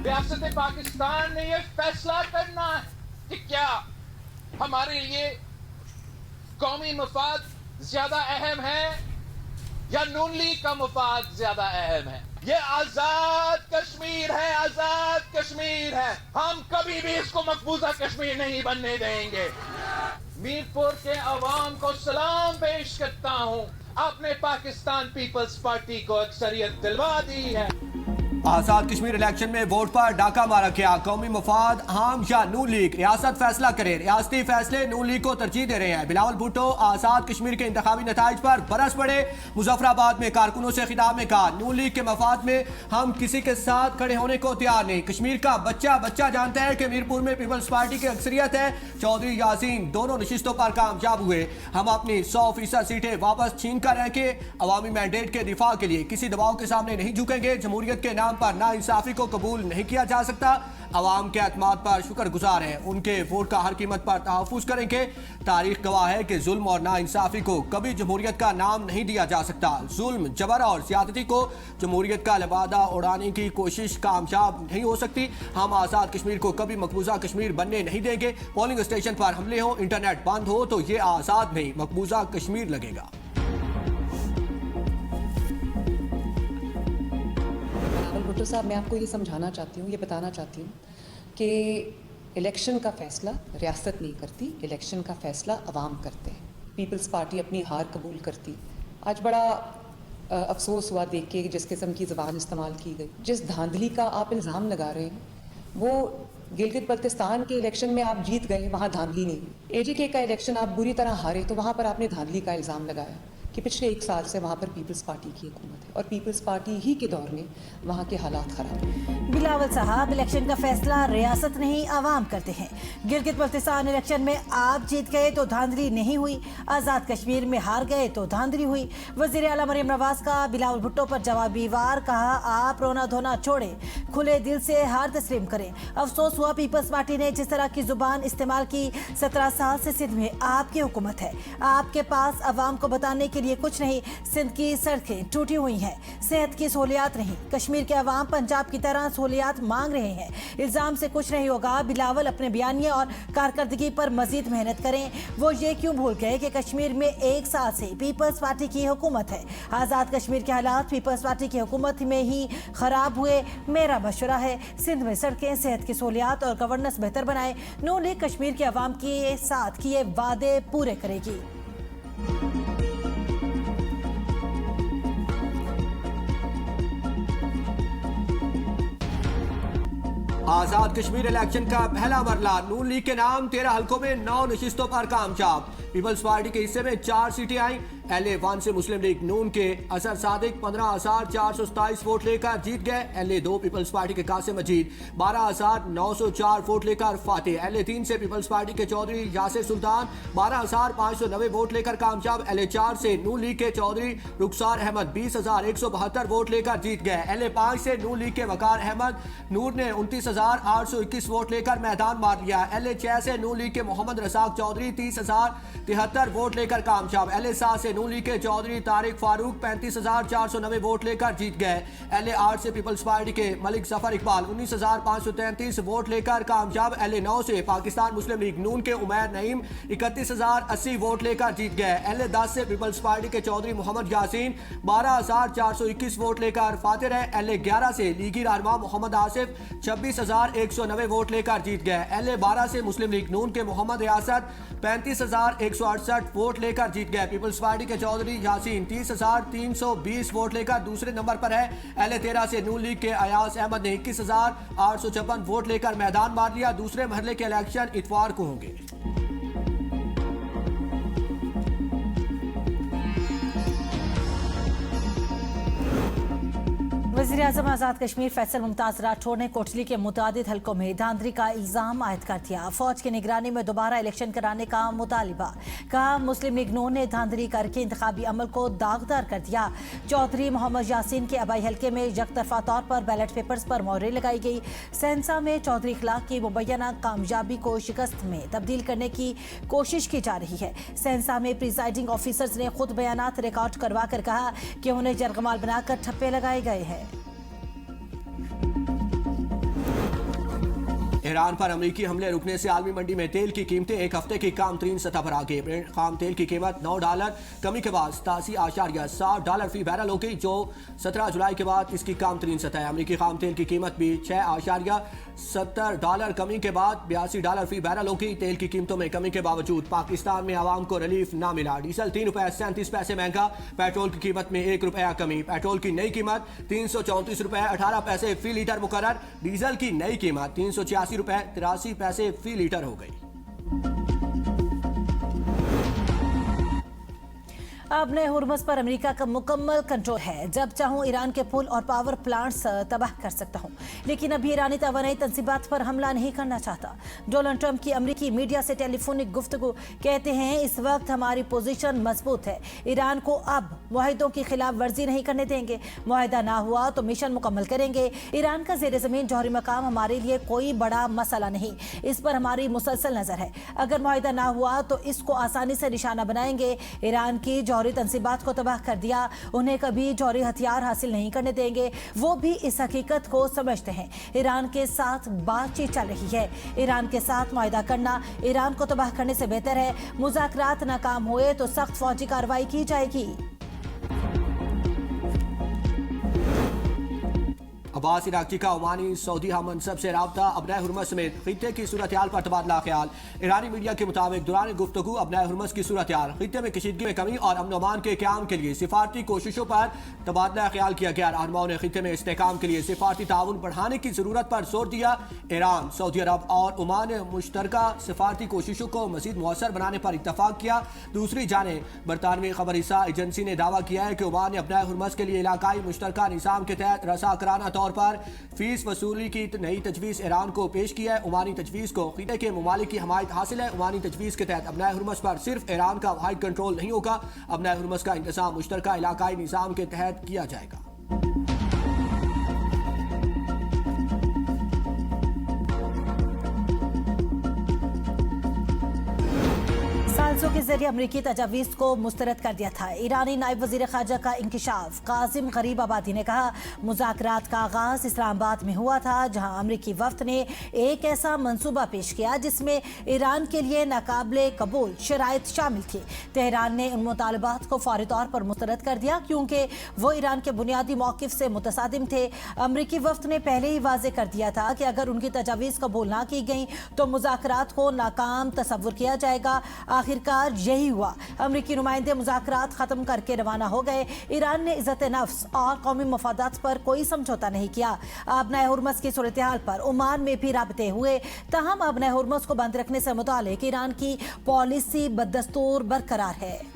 रियासत पाकिस्तान ने यह फैसला करना है कि क्या हमारे लिए कौमी मफाद ज्यादा अहम है या नून लीग का मफाद ज्यादा अहम है। ये आजाद कश्मीर है, आजाद कश्मीर है। हम कभी भी इसको मकबूजा कश्मीर नहीं बनने देंगे। मीरपुर के अवाम को सलाम पेश करता हूं, आपने पाकिस्तान पीपल्स पार्टी को अक्सरियत दिलवा दी है। आजाद कश्मीर इलेक्शन में वोट पर डाका मारा गया। कौमी मफाद हम या नून लीग, रियासत फैसला करे। रियासती फैसले नून लीग को तरजीह दे रहे हैं। बिलावल भुट्टो आजाद कश्मीर के इंतखाबी नताइज पर बरस पड़े। मुजफ्फराबाद में कारकुनों से खिताब में कहा, नून लीग के मफाद में हम किसी के साथ खड़े होने को तैयार नहीं। कश्मीर का बच्चा बच्चा जानता है कि मीरपुर में पीपल्स पार्टी की अक्सरियत है। चौधरी यासीन दोनों नशिस्तों पर कामयाब हुए। हम अपनी 100% सीटें वापस छीन कर रह के अवामी मैंडेट के दिफा के लिए किसी दबाव के सामने नहीं झुकेंगे। जमहूरियत के नाम पर ना इंसाफी को कबूल नहीं किया जा सकता। अवाम के एतमाद पर शुक्रगुजार हैं, उनके वोट का हर कीमत पर तहफ़्फ़ुज़ करेंगे। तारीख गवाह है कि जुल्म और ना इंसाफी को कभी जमहूरियत का नाम नहीं दिया जा सकता। जुल्म, जबर और ज्यादती को जमहूरियत का लिबादा उड़ाने की कोशिश कामयाब नहीं हो सकती। हम आज़ाद कश्मीर को कभी मकबूजा कश्मीर बनने नहीं देंगे। पोलिंग स्टेशन पर हमले हो, इंटरनेट बंद हो तो ये आज़ाद नहीं मकबूजा कश्मीर लगेगा। भुट्टो साहब, मैं आपको ये समझाना चाहती हूँ, ये बताना चाहती हूँ कि इलेक्शन का फ़ैसला रियासत नहीं करती, इलेक्शन का फ़ैसला अवाम करते हैं। पीपल्स पार्टी अपनी हार कबूल करती। आज बड़ा अफसोस हुआ देख के जिस किस्म की ज़बान इस्तेमाल की गई, जिस धांधली का आप इल्ज़ाम लगा रहे हैं, वो गिलगित बल्तिस्तान के इलेक्शन में आप जीत गए, वहाँ धांधली नहीं हुई। AJK का इलेक्शन आप बुरी तरह हारे तो वहाँ पर आपने धांधली का इल्ज़ाम लगाया कि पिछले 1 साल से वहाँ पर पीपल्स पार्टी की हुकूमत है और पीपल्स पार्टी ही के दौर में वहाँ के हालात ख़राब हैं। बिलावल साहब, इलेक्शन का फैसला रियासत नहीं अवाम करते हैं। गिलगित बल्तिस्तान इलेक्शन में आप जीत गए तो धांधली नहीं हुई, आज़ाद कश्मीर में हार गए तो धांधली हुई। वज़ीर आला मरियम नवाज का बिलावल भुट्टो पर जवाबी वार, कहा आप रोना धोना छोड़े, खुले दिल से हार तस्लीम करें। अफसोस हुआ पीपल्स पार्टी ने जिस तरह की जुबान इस्तेमाल की। 17 साल से सिंध में आपकी हुकूमत है, आपके पास अवाम को बताने के लिए कुछ नहीं। सिंध की सड़कें टूटी हुई हैं, सेहत की सहूलियात नहीं। कश्मीर के अवाम पंजाब की तरह सहूलियात मांग रहे हैं। इल्जाम से कुछ नहीं होगा। बिलावल अपने बयानिए और कारकर्दगी पर मजीद मेहनत करें। वो ये क्यों भूल गए कि कश्मीर में 1 साल से पीपल्स पार्टी की हुकूमत है। आज़ाद कश्मीर के हालात पीपल्स पार्टी की हुकूमत में ही खराब हुए। मेरा मशवरा है, सिंध में सड़कें, सेहत की सहूलियात और गवर्नेंस बेहतर बनाए। नून लीग कश्मीर के अवाम के साथ किए वादे पूरे करेगी। आजाद कश्मीर इलेक्शन का पहला मरला, नून लीग के नाम 13 हलकों में 9 नशिस्तों पर कामयाब। पीपल्स पार्टी के हिस्से में 4 सीटें आई। LA1 से मुस्लिम लीग नून के असर सादिक 15,427 वोट लेकर जीत गए। LA2 पीपल्स पार्टी के कासिम मजीद 12,904 वोट लेकर फातेह। LA3 से पीपल्स पार्टी के चौधरी यासिर सुल्तान 12,590 वोट लेकर कामयाब। LA4 से नून लीग के चौधरी रुखसार अहमद 20,172 वोट लेकर जीत गए। LA5 से नून लीग के वकार अहमद नूर ने 29,821 वोट लेकर मैदान मार लिया। LA6 से नून लीग के मोहम्मद रसाक चौधरी 30,073 वोट लेकर कामयाब। LA7 से नून लीग के चौधरी तारिक फारूक 35,490 वोट लेकर जीत गए। LA8 से पीपल्स पार्टी के मलिक जफर इकबाल 19,533 वोट लेकर कामयाब। LA9 से पाकिस्तान मुस्लिम लीग नून के उमैर नईम 31,080 वोट लेकर जीत गए। LA10 से पीपल्स पार्टी के चौधरी मोहम्मद यासीन 12,421 वोट लेकर फातेह रहे। LA11 से लीगी रहनुमा मोहम्मद आसिफ 26,190 वोट लेकर जीत गए। LA12 से मुस्लिम लीग नून के मोहम्मद रियासत 35,168 वोट लेकर जीत गए। पीपल्स पार्टी के चौधरी यासीन 30,320 वोट लेकर दूसरे नंबर पर है। LA13 से नून लीग के अयास अहमद ने 21,856 वोट लेकर मैदान मार लिया। दूसरे मरहले के इलेक्शन इतवार को होंगे। वज़ीर-ए-आज़म आज़ाद कश्मीर फैसल मुमताज़ राठौर ने कोटली के मुतादिद हलकों में धांधली का इल्ज़ाम आयद कर दिया। फौज की निगरानी में दोबारा इलेक्शन कराने का मुतालिबा। कहा मुस्लिम लीग नून ने धांधली करके इंतखाबी अमल को दागदार कर दिया। चौधरी मोहम्मद यासीन के आबाई हल्के में यकतरफा तौर पर बैलेट पेपर्स पर मोहरें लगाई गई। सेंसा में चौधरी इखलाक की मुबैना कामयाबी को शिकस्त में तब्दील करने की कोशिश की जा रही है। सेंसा में प्रिजाइडिंग ऑफिसर्स ने खुद बयानात रिकॉर्ड करवा कर कहा कि उन्हें जरगमाल बनाकर ठप्पे लगाए गए हैं। ईरान पर अमेरिकी हमले रुकने से आलमी मंडी में तेल की कीमतें एक हफ्ते की कम तरीन सतह पर आ गई। ब्रेंट खाम तेल की कीमत $9 कमी के बाद $87.60 फी बैरल हो गई, जो 17 जुलाई के बाद इसकी कम तरीन सतह है। अमेरिकी खाम तेल की कीमत भी $6.70 कमी के बाद $82 फी बैरल हो गई। तेल की कीमतों में कमी के बावजूद पाकिस्तान में आवाम को रिलीफ ना मिला। डीजल ₹3.37 महंगा, पेट्रोल की कीमत में ₹1 कमी। पेट्रोल की नई कीमत ₹334.18 फी लीटर मुकर्रर। डीजल की नई कीमत ₹386.83 फी लीटर हो गई। अब नए हुर्मुज़ पर अमेरिका का मुकम्मल कंट्रोल है। जब चाहूं ईरान के पुल और पावर प्लांट्स तबाह कर सकता हूं, लेकिन अभी ईरानी तवानाई तंसीबात पर हमला नहीं करना चाहता। डोनाल्ड ट्रंप की अमेरिकी मीडिया से टेलीफोनिक गुफ्तगू, कहते हैं इस वक्त हमारी पोजीशन मजबूत है, ईरान को अब मुआहिदों की खिलाफ वर्जी नहीं करने देंगे। मुआहिदा ना हुआ तो मिशन मुकम्मल करेंगे। ईरान का ज़ेर ज़मीन जौहरी मकाम हमारे लिए कोई बड़ा मसला नहीं, इस पर हमारी मुसलसल नजर है। अगर मुआहिदा ना हुआ तो इसको आसानी से निशाना बनाएंगे। ईरान की जौहरी तंसीबात को तबाह कर दिया, उन्हें कभी जौहरी हथियार हासिल नहीं करने देंगे। वो भी इस हकीकत को समझते हैं। ईरान के साथ बातचीत चल रही है। ईरान के साथ मुआहिदा करना ईरान को तबाह करने से बेहतर है। मुज़ाकरात नाकाम हुए तो सख्त फौजी कार्रवाई की जाएगी। अब्बास इराकी का ओमानी सऊदी हमनसब से राब्ता। अबनाए हुर्मुज़ समेत खित्ते की सूरत हाल पर तबादला ख्याल। ईरानी मीडिया के मुताबिक दौरान गुफ्तगू अबनाए हुर्मुज़ की सूरत हाल, खित्ते में कशीदगी में कमी और अमन अमान के क़याम के लिए सिफारती कोशिशों पर तबादला ख्याल किया गया। रहनुमाओं ने खित्ते में इस्तेहकाम के लिए सिफारती ताउन बढ़ाने की ज़रूरत पर जोर दिया। ईरान, सऊदी अरब और ओमान ने मुश्तरका सिफारती कोशिशों को मज़ीद मौसर बनाने पर इत्तफाक किया। दूसरी जानिब बरतानवी खबरसां एजेंसी ने दावा किया है कि ओमान ने अबनाए हुर्मुज़ के लिए इलाकाई मुश्तरका निज़ाम के तहत रसाकराना तौर पर फीस वसूली की नई तजवीज़ ईरान को पेश की है। ओमानी तजवीज़ को खित्ते के ममालिक की हमायत हासिल है। ओमानी तजवीज़ के तहत अबनाए हुर्मुज़ पर सिर्फ ईरान का वाहिद कंट्रोल नहीं होगा। अबनाए हुर्मुज़ का इंतज़ाम मुश्तरका इलाकाई निज़ाम के तहत किया जाएगा। साल्सों के जरिए अमरीकी तजावीज़ को मुस्तरद कर दिया था। ईरानी नायब वज़ीर ख़ारजा का इंकिशाफ, कासिम गरीब आबादी ने कहा मुज़ाकरात का आगाज़ इस्लामाबाद में हुआ था, जहां अमरीकी वफ़द ने एक ऐसा मंसूबा पेश किया जिसमें ईरान के लिए नाकाबिले कबूल शराइत शामिल थी। तेहरान ने उन मुतालबात को फौरी तौर पर मुस्तरद कर दिया क्योंकि वो ईरान के बुनियादी मौक़िफ़ से मुतसादिम थे। अमरीकी वफ़द ने पहले ही वाज़े कर दिया था कि अगर उनकी तजावीज़ कबूल ना की गई तो मुज़ाकरात को नाकाम तसव्वुर किया जाएगा। आखिरकार यही हुआ। अमरीकी नुमाइंदे मुज़ाकरात ख़त्म करके रवाना हो गए। ईरान ने इज़्ज़त नफ्स और कौमी मफादात पर कोई समझौता नहीं किया। अबनाए हुर्मुज़ की सूरत हाल पर ओमान में भी राबते हुए, तहम अबनाए हुर्मुज़ को बंद रखने से मुतालिक ईरान की पॉलिसी बदस्तूर बरकरार है।